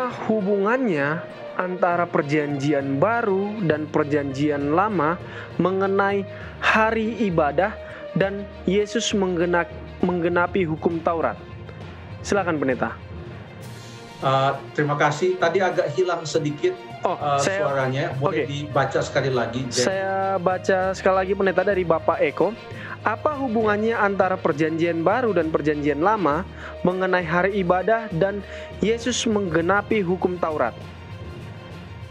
Apa hubungannya antara Perjanjian Baru dan Perjanjian Lama mengenai hari ibadah dan Yesus menggenapi hukum Taurat? Silakan pendeta. Terima kasih. Tadi agak hilang sedikit suaranya. Boleh dibaca sekali lagi, Jack? Saya baca sekali lagi pendeta dari Bapak Eko. Apa hubungannya antara Perjanjian Baru dan Perjanjian Lama mengenai hari ibadah dan Yesus menggenapi hukum Taurat?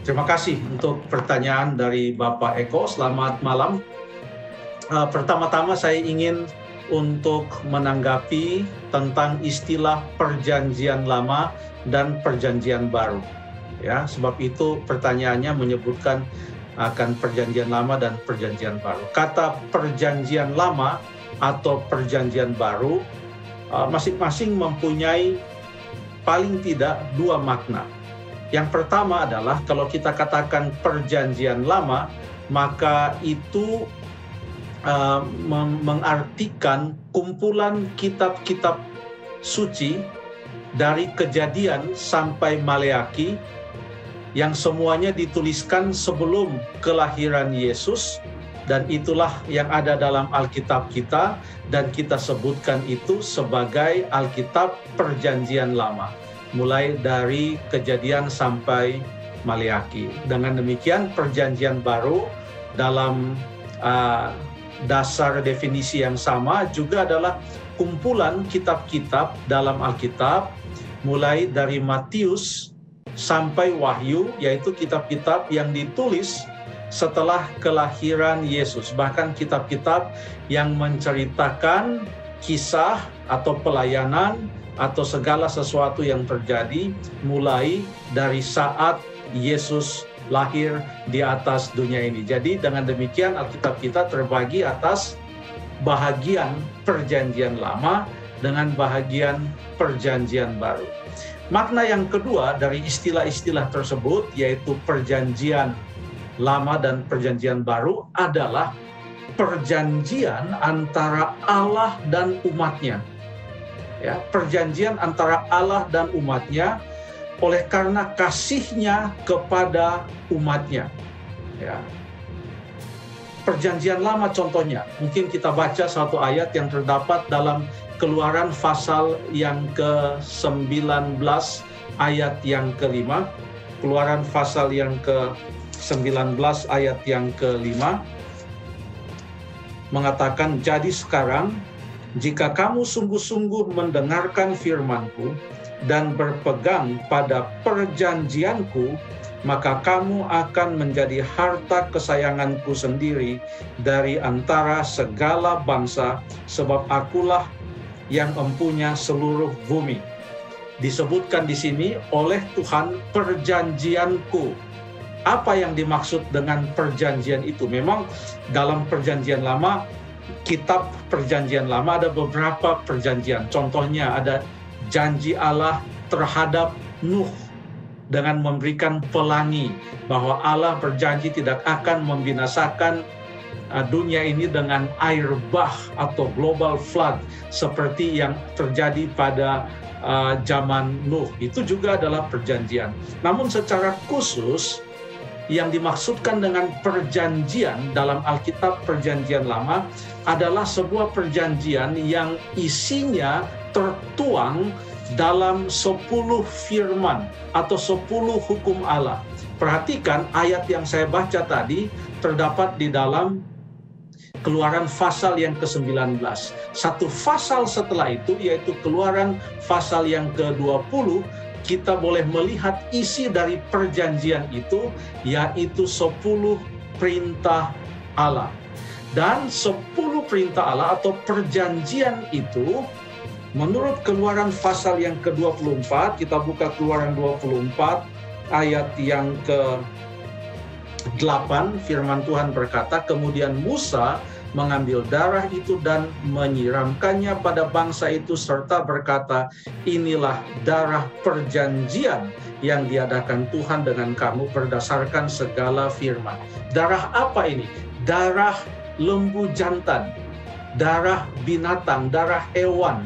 Terima kasih untuk pertanyaan dari Bapak Eko. Selamat malam. Pertama-tama saya ingin untuk menanggapi tentang istilah Perjanjian Lama dan Perjanjian Baru. Ya, sebab itu pertanyaannya menyebutkan akan Perjanjian Lama dan Perjanjian Baru. Kata Perjanjian Lama atau Perjanjian Baru masing-masing mempunyai paling tidak dua makna. Yang pertama adalah kalau kita katakan Perjanjian Lama, maka itu mengartikan kumpulan kitab-kitab suci dari Kejadian sampai Maleaki yang semuanya dituliskan sebelum kelahiran Yesus, dan itulah yang ada dalam Alkitab kita, dan kita sebutkan itu sebagai Alkitab Perjanjian Lama, mulai dari Kejadian sampai Maleaki. Dengan demikian Perjanjian Baru dalam dasar definisi yang sama juga adalah kumpulan kitab-kitab dalam Alkitab, mulai dari Matius sampai Wahyu, yaitu kitab-kitab yang ditulis setelah kelahiran Yesus. Bahkan kitab-kitab yang menceritakan kisah atau pelayanan atau segala sesuatu yang terjadi mulai dari saat Yesus lahir di atas dunia ini. Jadi dengan demikian Alkitab kita terbagi atas bahagian Perjanjian Lama dengan bahagian Perjanjian Baru. Makna yang kedua dari istilah-istilah tersebut, yaitu Perjanjian Lama dan Perjanjian Baru, adalah perjanjian antara Allah dan umatnya. Ya, perjanjian antara Allah dan umatnya oleh karena kasihnya kepada umatnya. Ya. Perjanjian Lama contohnya, mungkin kita baca satu ayat yang terdapat dalam Keluaran pasal yang ke-19 ayat yang ke-5. Keluaran pasal yang ke-19 ayat yang ke-5 mengatakan, "Jadi sekarang jika kamu sungguh-sungguh mendengarkan firman-Ku dan berpegang pada perjanjian-Ku, maka kamu akan menjadi harta kesayangan-Ku sendiri dari antara segala bangsa, sebab Akulah yang empunya seluruh bumi." Disebutkan di sini oleh Tuhan perjanjian-Ku. Apa yang dimaksud dengan perjanjian itu? Memang dalam Perjanjian Lama, kitab Perjanjian Lama ada beberapa perjanjian. Contohnya ada janji Allah terhadap Nuh dengan memberikan pelangi, bahwa Allah berjanji tidak akan membinasakan dunia ini dengan air bah atau global flood seperti yang terjadi pada zaman Nuh. Itu juga adalah perjanjian. Namun secara khusus yang dimaksudkan dengan perjanjian dalam Alkitab Perjanjian Lama adalah sebuah perjanjian yang isinya tertuang dalam 10 firman atau 10 hukum Allah. Perhatikan ayat yang saya baca tadi terdapat di dalam Keluaran pasal yang ke-19. Satu pasal setelah itu, yaitu Keluaran pasal yang ke-20, kita boleh melihat isi dari perjanjian itu, yaitu 10 perintah Allah. Dan 10 perintah Allah atau perjanjian itu, menurut Keluaran pasal yang ke-24, kita buka Keluaran 24 ayat yang ke-8, firman Tuhan berkata, "Kemudian Musa mengambil darah itu dan menyiramkannya pada bangsa itu serta berkata, inilah darah perjanjian yang diadakan Tuhan dengan kamu berdasarkan segala firman." Darah apa ini? Darah lembu jantan, darah binatang, darah hewan,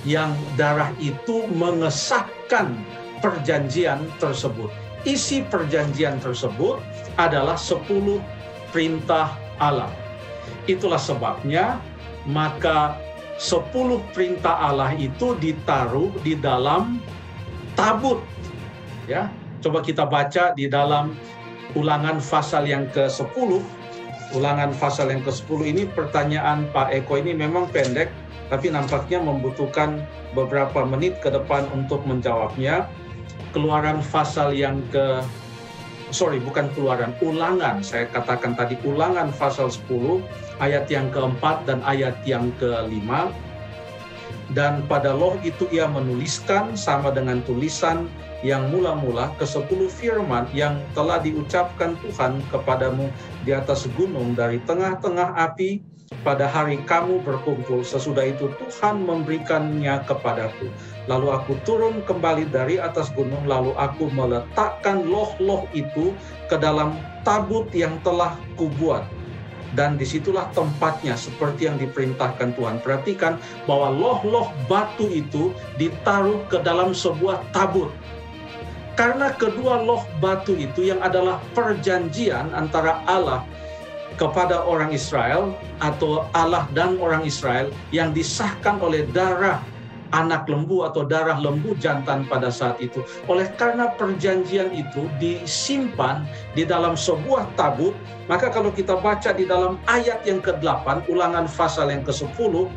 yang darah itu mengesahkan perjanjian tersebut. Isi perjanjian tersebut adalah 10 perintah Allah. Itulah sebabnya maka 10 perintah Allah itu ditaruh di dalam tabut. Ya, coba kita baca di dalam Ulangan pasal yang ke-10. Ulangan pasal yang ke-10 ini pertanyaan Pak Eko ini memang pendek, tapi nampaknya membutuhkan beberapa menit ke depan untuk menjawabnya. Keluaran pasal yang Ulangan, saya katakan tadi Ulangan pasal 10, ayat yang ke-4 dan ayat yang ke-5. Dan pada loh itu ia menuliskan sama dengan tulisan yang mula-mula ke-10 firman yang telah diucapkan Tuhan kepadamu di atas gunung dari tengah-tengah api pada hari kamu berkumpul. Sesudah itu Tuhan memberikannya kepadaku. Lalu aku turun kembali dari atas gunung, lalu aku meletakkan loh-loh itu ke dalam tabut yang telah kubuat. Dan disitulah tempatnya seperti yang diperintahkan Tuhan. Perhatikan bahwa loh-loh batu itu ditaruh ke dalam sebuah tabut. Karena kedua loh batu itu yang adalah perjanjian antara Allah kepada orang Israel atau Allah dan orang Israel yang disahkan oleh darah anak lembu atau darah lembu jantan pada saat itu. Oleh karena perjanjian itu disimpan di dalam sebuah tabut, maka kalau kita baca di dalam ayat yang ke-8, Ulangan pasal yang ke-10,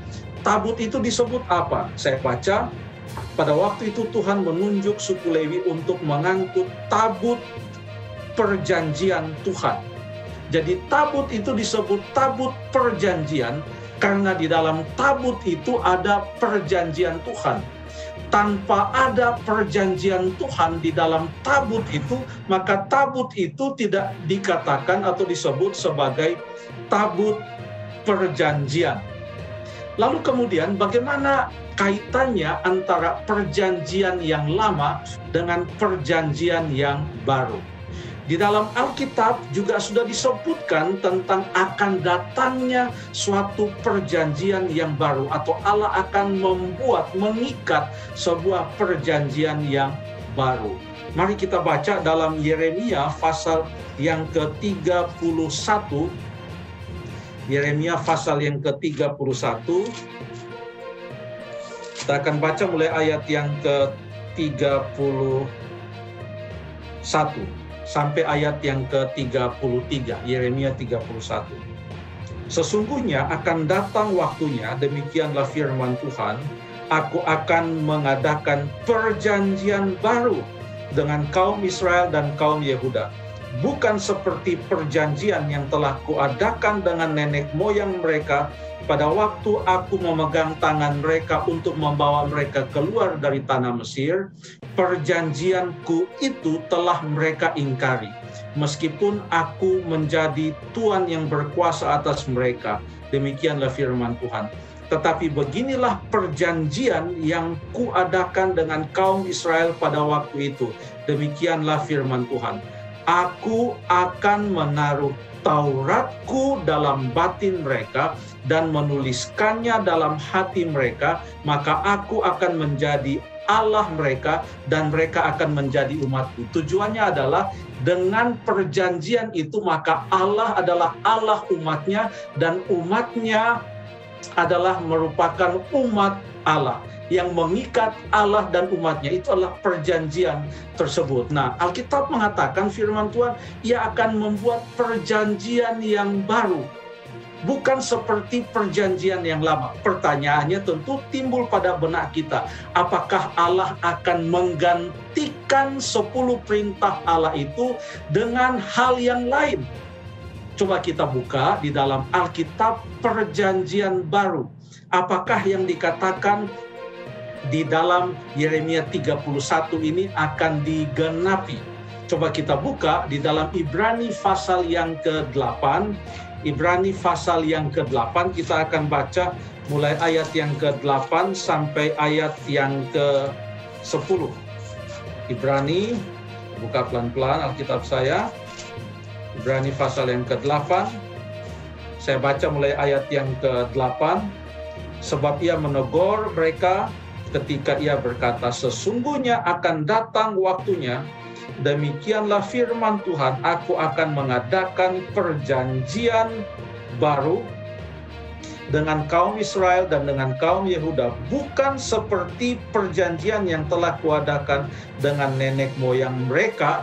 tabut itu disebut apa? Saya baca, pada waktu itu Tuhan menunjuk suku Lewi untuk mengangkut tabut perjanjian Tuhan. Jadi tabut itu disebut tabut perjanjian karena di dalam tabut itu ada perjanjian Tuhan. Tanpa ada perjanjian Tuhan di dalam tabut itu, maka tabut itu tidak dikatakan atau disebut sebagai tabut perjanjian. Lalu kemudian bagaimana kaitannya antara perjanjian yang lama dengan perjanjian yang baru? Di dalam Alkitab juga sudah disebutkan tentang akan datangnya suatu perjanjian yang baru, atau Allah akan mengikat sebuah perjanjian yang baru. Mari kita baca dalam Yeremia pasal yang ke-31. Yeremia pasal yang ke-31. Kita akan baca mulai ayat yang ke-31 sampai ayat yang ke-33, Yeremia 31. Sesungguhnya akan datang waktunya, demikianlah firman Tuhan, aku akan mengadakan perjanjian baru dengan kaum Israel dan kaum Yehuda. Bukan seperti perjanjian yang telah kuadakan dengan nenek moyang mereka pada waktu aku memegang tangan mereka untuk membawa mereka keluar dari tanah Mesir. Perjanjianku itu telah mereka ingkari, meskipun aku menjadi Tuhan yang berkuasa atas mereka. Demikianlah firman Tuhan. Tetapi beginilah perjanjian yang kuadakan dengan kaum Israel pada waktu itu. Demikianlah firman Tuhan. Aku akan menaruh Tauratku dalam batin mereka dan menuliskannya dalam hati mereka, maka aku akan menjadi Allah mereka dan mereka akan menjadi umatku. Tujuannya adalah dengan perjanjian itu maka Allah adalah Allah umatnya dan umatnya adalah merupakan umat Allah. Yang mengikat Allah dan umatnya itu adalah perjanjian tersebut. Nah, Alkitab mengatakan firman Tuhan, ia akan membuat perjanjian yang baru. Bukan seperti perjanjian yang lama. Pertanyaannya tentu timbul pada benak kita. Apakah Allah akan menggantikan 10 perintah Allah itu dengan hal yang lain? Coba kita buka di dalam Alkitab perjanjian baru. Apakah yang dikatakan di dalam Yeremia 31 ini akan digenapi? Coba kita buka di dalam Ibrani pasal yang ke-8. Ibrani pasal yang ke-8 kita akan baca mulai ayat yang ke-8 sampai ayat yang ke-10. Ibrani, buka pelan-pelan Alkitab saya. Ibrani pasal yang ke-8. Saya baca mulai ayat yang ke-8. Sebab ia menegur mereka ketika ia berkata, sesungguhnya akan datang waktunya, demikianlah firman Tuhan, aku akan mengadakan perjanjian baru dengan kaum Israel dan dengan kaum Yehuda, bukan seperti perjanjian yang telah kuadakan dengan nenek moyang mereka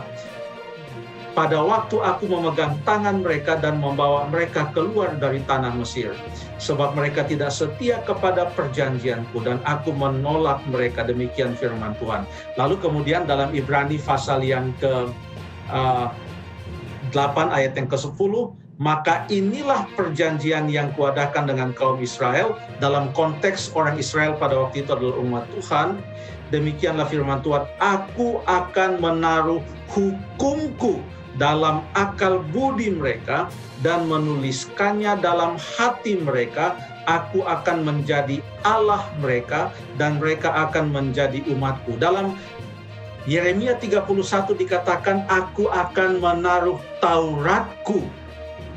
pada waktu aku memegang tangan mereka dan membawa mereka keluar dari tanah Mesir. Sebab mereka tidak setia kepada perjanjianku dan aku menolak mereka, demikian firman Tuhan. Lalu kemudian dalam Ibrani pasal yang ke-8 ayat yang ke-10, maka inilah perjanjian yang kuadakan dengan kaum Israel. Dalam konteks orang Israel pada waktu itu adalah umat Tuhan. Demikianlah firman Tuhan, aku akan menaruh hukumku dalam akal budi mereka dan menuliskannya dalam hati mereka. Aku akan menjadi Allah mereka dan mereka akan menjadi umatku. Dalam Yeremia 31 dikatakan, aku akan menaruh Tauratku.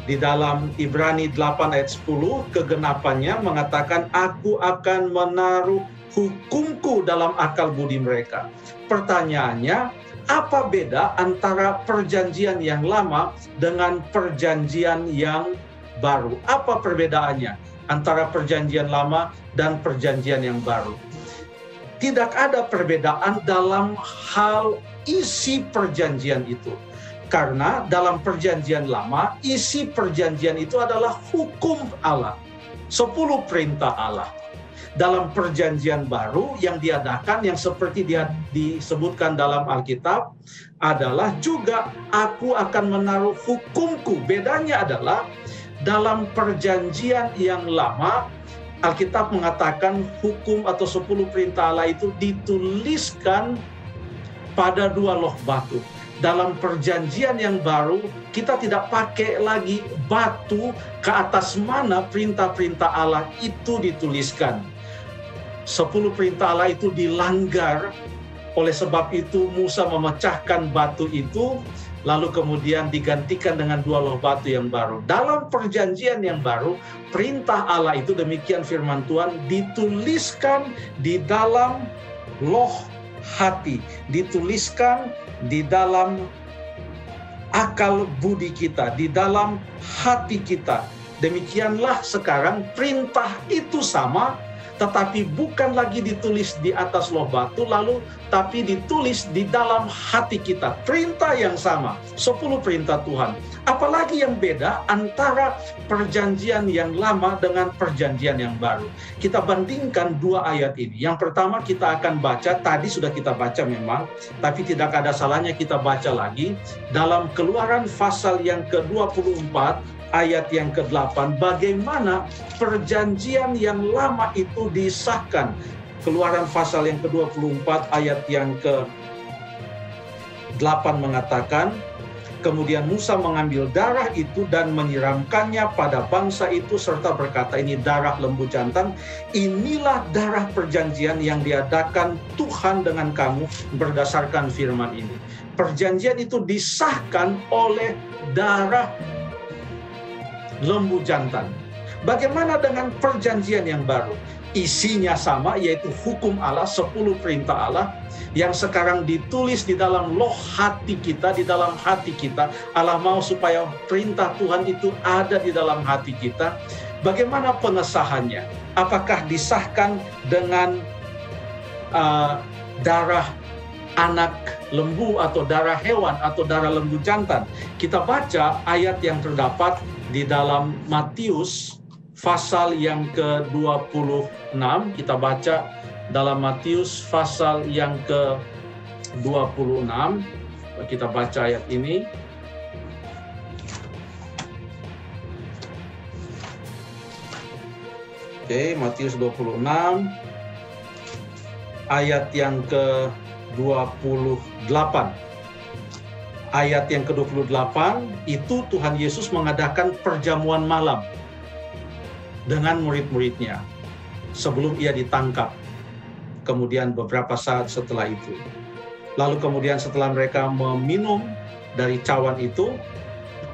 Di dalam Ibrani 8 ayat 10 kegenapannya mengatakan, aku akan menaruh hukumku dalam akal budi mereka. Pertanyaannya, apa beda antara perjanjian yang lama dengan perjanjian yang baru? Apa perbedaannya antara perjanjian lama dan perjanjian yang baru? Tidak ada perbedaan dalam hal isi perjanjian itu. Karena dalam perjanjian lama, isi perjanjian itu adalah hukum Allah, 10 perintah Allah. Dalam perjanjian baru yang diadakan, yang seperti dia disebutkan dalam Alkitab, adalah juga aku akan menaruh hukumku. Bedanya adalah dalam perjanjian yang lama, Alkitab mengatakan hukum atau 10 perintah Allah itu dituliskan pada 2 loh batu. Dalam perjanjian yang baru, kita tidak pakai lagi batu ke atas mana perintah-perintah Allah itu dituliskan. 10 perintah Allah itu dilanggar, oleh sebab itu Musa memecahkan batu itu, lalu kemudian digantikan dengan 2 loh batu yang baru. Dalam perjanjian yang baru, perintah Allah itu, demikian firman Tuhan, dituliskan di dalam loh hati, dituliskan di dalam akal budi kita, di dalam hati kita. Demikianlah sekarang perintah itu sama, tetapi bukan lagi ditulis di atas loh batu lalu, tapi ditulis di dalam hati kita. Perintah yang sama, 10 perintah Tuhan. Apalagi yang beda antara perjanjian yang lama dengan perjanjian yang baru? Kita bandingkan 2 ayat ini. Yang pertama kita akan baca, tadi sudah kita baca memang, tapi tidak ada salahnya kita baca lagi. Dalam Keluaran pasal yang ke-24, ayat yang ke-8, bagaimana perjanjian yang lama itu disahkan. Keluaran pasal yang ke-24 ayat yang ke-8 mengatakan, kemudian Musa mengambil darah itu dan menyiramkannya pada bangsa itu serta berkata, ini darah lembu jantan, inilah darah perjanjian yang diadakan Tuhan dengan kamu berdasarkan firman ini. Perjanjian itu disahkan oleh darah lembu jantan. Bagaimana dengan perjanjian yang baru? Isinya sama, yaitu hukum Allah, 10 perintah Allah, yang sekarang ditulis di dalam loh hati kita, di dalam hati kita. Allah mau supaya perintah Tuhan itu ada di dalam hati kita. Bagaimana pengesahannya? Apakah disahkan dengan darah anak lembu atau darah hewan atau darah lembu jantan? Kita baca ayat yang terdapat di dalam Matius pasal yang ke-26. Kita baca dalam Matius pasal yang ke-26. Kita baca ayat ini. Oke, Matius 26 ayat yang ke-28. Ayat yang ke-28 itu Tuhan Yesus mengadakan perjamuan malam dengan murid-muridnya sebelum ia ditangkap. Kemudian beberapa saat setelah itu. Lalu kemudian setelah mereka meminum dari cawan itu,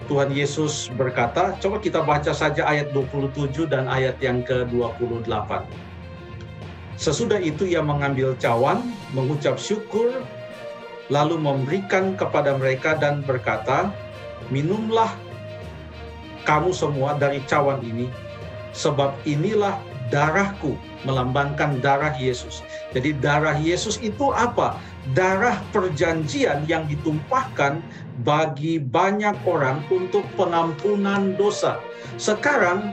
Tuhan Yesus berkata, coba kita baca saja ayat 27 dan ayat yang ke-28. Sesudah itu ia mengambil cawan, mengucap syukur, lalu memberikan kepada mereka dan berkata, minumlah kamu semua dari cawan ini, sebab inilah darahku, melambangkan darah Yesus. Jadi darah Yesus itu apa? Darah perjanjian yang ditumpahkan bagi banyak orang untuk pengampunan dosa. Sekarang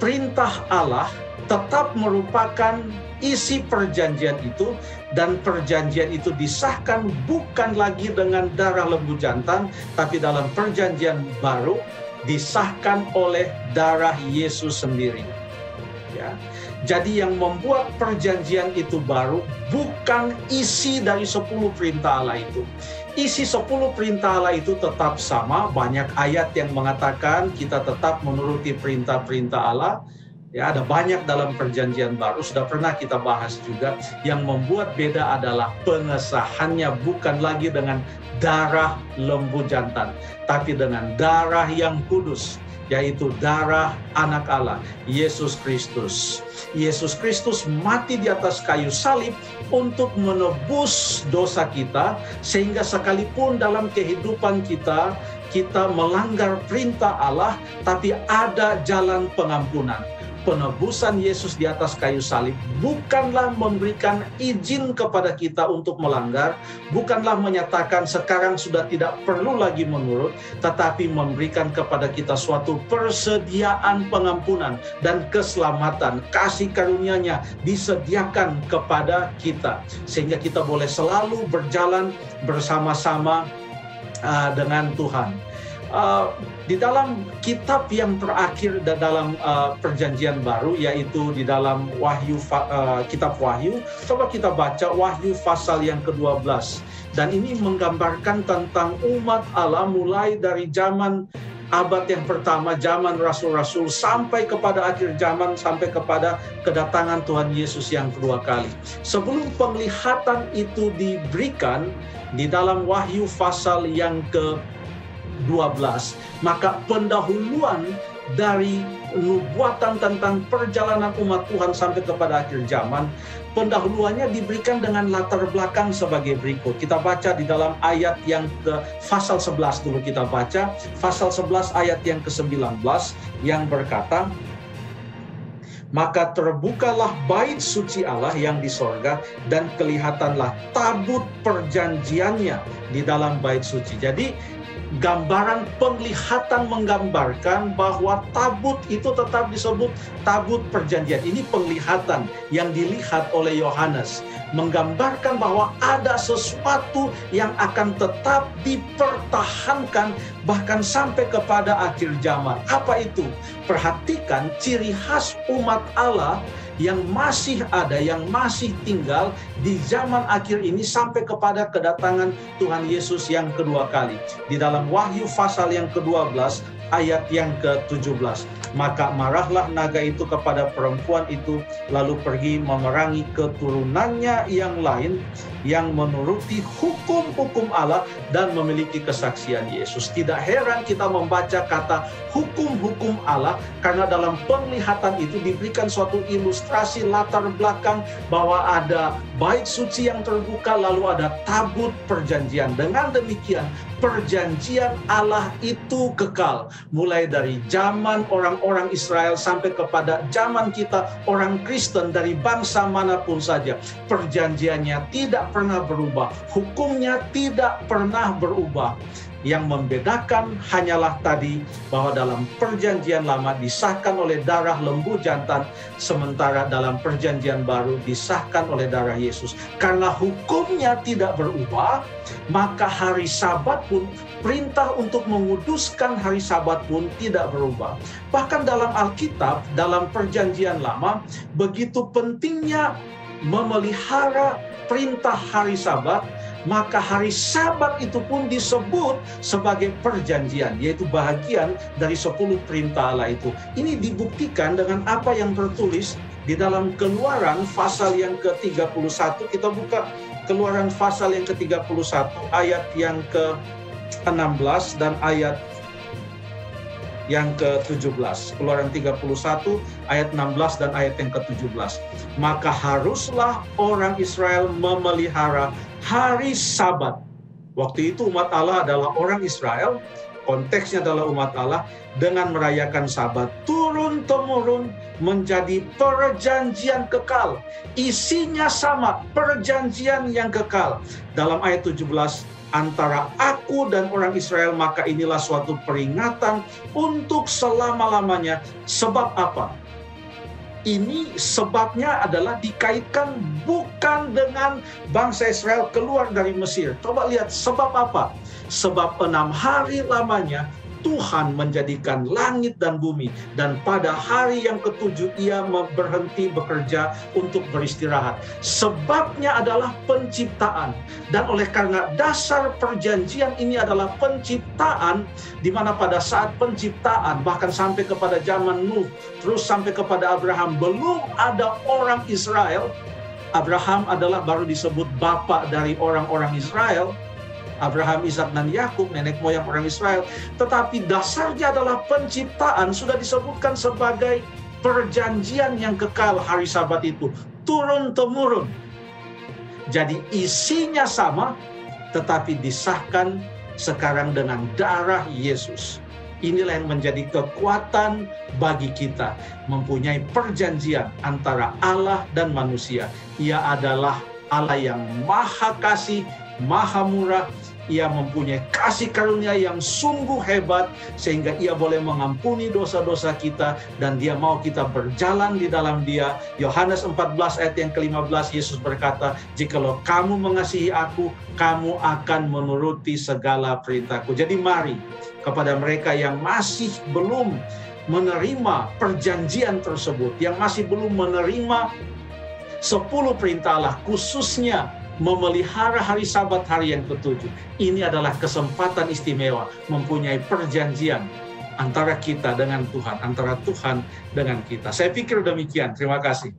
perintah Allah tetap merupakan isi perjanjian itu, dan perjanjian itu disahkan bukan lagi dengan darah lembu jantan, tapi dalam perjanjian baru disahkan oleh darah Yesus sendiri. Ya. Jadi yang membuat perjanjian itu baru bukan isi dari 10 perintah Allah itu. Isi 10 perintah Allah itu tetap sama, banyak ayat yang mengatakan kita tetap menuruti perintah-perintah Allah. Ya, ada banyak dalam perjanjian baru, sudah pernah kita bahas juga. Yang membuat beda adalah pengesahannya bukan lagi dengan darah lembu jantan, tapi dengan darah yang kudus, yaitu darah anak Allah, Yesus Kristus. Yesus Kristus mati di atas kayu salib untuk menebus dosa kita, sehingga sekalipun dalam kehidupan kita melanggar perintah Allah, tapi ada jalan pengampunan. Penebusan Yesus di atas kayu salib bukanlah memberikan izin kepada kita untuk melanggar, bukanlah menyatakan sekarang sudah tidak perlu lagi menurut, tetapi memberikan kepada kita suatu persediaan pengampunan dan keselamatan. Kasih karunia-Nya disediakan kepada kita, sehingga kita boleh selalu berjalan bersama-sama dengan Tuhan. Di dalam kitab yang terakhir dalam perjanjian baru, yaitu di dalam Wahyu, kitab Wahyu, coba kita baca Wahyu pasal yang ke-12. Dan ini menggambarkan tentang umat Allah mulai dari zaman abad yang pertama, zaman rasul-rasul, sampai kepada akhir zaman, sampai kepada kedatangan Tuhan Yesus yang kedua kali. Sebelum penglihatan itu diberikan di dalam Wahyu pasal yang ke-12, maka pendahuluan dari nubuatan tentang perjalanan umat Tuhan sampai kepada akhir zaman, pendahuluannya diberikan dengan latar belakang sebagai berikut. Kita baca di dalam ayat yang ke pasal 11 dulu, kita baca pasal 11 ayat yang ke-19 yang berkata, maka terbukalah bait suci Allah yang di sorga, dan kelihatanlah tabut perjanjiannya di dalam bait suci. Jadi gambaran penglihatan menggambarkan bahwa tabut itu tetap disebut tabut perjanjian. Ini penglihatan yang dilihat oleh Yohanes, menggambarkan bahwa ada sesuatu yang akan tetap dipertahankan bahkan sampai kepada akhir zaman. Apa itu? Perhatikan ciri khas umat Allah yang masih ada, yang masih tinggal di zaman akhir ini sampai kepada kedatangan Tuhan Yesus yang kedua kali. Di dalam Wahyu pasal yang ke-12 ayat yang ke-17. Maka marahlah naga itu kepada perempuan itu, lalu pergi memerangi keturunannya yang lain yang menuruti hukum-hukum Allah dan memiliki kesaksian Yesus. Tidak heran kita membaca kata hukum-hukum Allah, karena dalam penglihatan itu diberikan suatu ilustrasi latar belakang bahwa ada bait suci yang terbuka, lalu ada tabut perjanjian. Dengan demikian perjanjian Allah itu kekal, mulai dari zaman orang-orang Israel sampai kepada zaman kita orang Kristen dari bangsa manapun saja. Perjanjiannya tidak pernah berubah, hukumnya tidak pernah berubah. Yang membedakan hanyalah tadi bahwa dalam perjanjian lama disahkan oleh darah lembu jantan, sementara dalam perjanjian baru disahkan oleh darah Yesus. Karena hukumnya tidak berubah, maka hari Sabat pun, perintah untuk menguduskan hari Sabat pun tidak berubah. Bahkan dalam Alkitab, dalam perjanjian lama, begitu pentingnya memelihara perintah hari Sabat, maka hari Sabat itu pun disebut sebagai perjanjian, yaitu bahagian dari 10 perintah Allah itu. Ini dibuktikan dengan apa yang tertulis di dalam Keluaran pasal yang ke-31. Kita buka Keluaran pasal yang ke-31 ayat yang ke-16 dan ayat yang ke-17. Keluaran 31 ayat 16 dan ayat yang ke-17. Maka haruslah orang Israel memelihara hari Sabat. Waktu itu umat Allah adalah orang Israel, konteksnya adalah umat Allah, dengan merayakan Sabat turun-temurun menjadi perjanjian kekal. Isinya sama, perjanjian yang kekal. Dalam ayat 17, antara aku dan orang Israel, maka inilah suatu peringatan untuk selama-lamanya. Sebab apa? Ini sebabnya adalah dikaitkan bukan dengan bangsa Israel keluar dari Mesir. Coba lihat sebab apa? Sebab 6 hari lamanya Tuhan menjadikan langit dan bumi, dan pada hari yang ke-7 ia berhenti bekerja untuk beristirahat. Sebabnya adalah penciptaan, dan oleh karena dasar perjanjian ini adalah penciptaan, di mana pada saat penciptaan bahkan sampai kepada zaman Nuh, terus sampai kepada Abraham, belum ada orang Israel. Abraham adalah baru disebut bapak dari orang-orang Israel. Abraham, Ishak, dan Yakub, nenek moyang orang Israel. Tetapi dasarnya adalah penciptaan, sudah disebutkan sebagai perjanjian yang kekal hari Sabat itu. Turun-temurun. Jadi isinya sama, tetapi disahkan sekarang dengan darah Yesus. Inilah yang menjadi kekuatan bagi kita, mempunyai perjanjian antara Allah dan manusia. Ia adalah Allah yang maha kasih, maha murah. Ia mempunyai kasih karunia yang sungguh hebat, sehingga ia boleh mengampuni dosa-dosa kita, dan dia mau kita berjalan di dalam dia. Yohanes 14 ayat yang ke-15, Yesus berkata, jikalau kamu mengasihi aku, kamu akan menuruti segala perintahku. Jadi mari, kepada mereka yang masih belum menerima perjanjian tersebut, yang masih belum menerima 10 perintah Allah, khususnya memelihara hari Sabat, hari yang ke-7. Ini adalah kesempatan istimewa mempunyai perjanjian antara kita dengan Tuhan, antara Tuhan dengan kita. Saya pikir demikian. Terima kasih.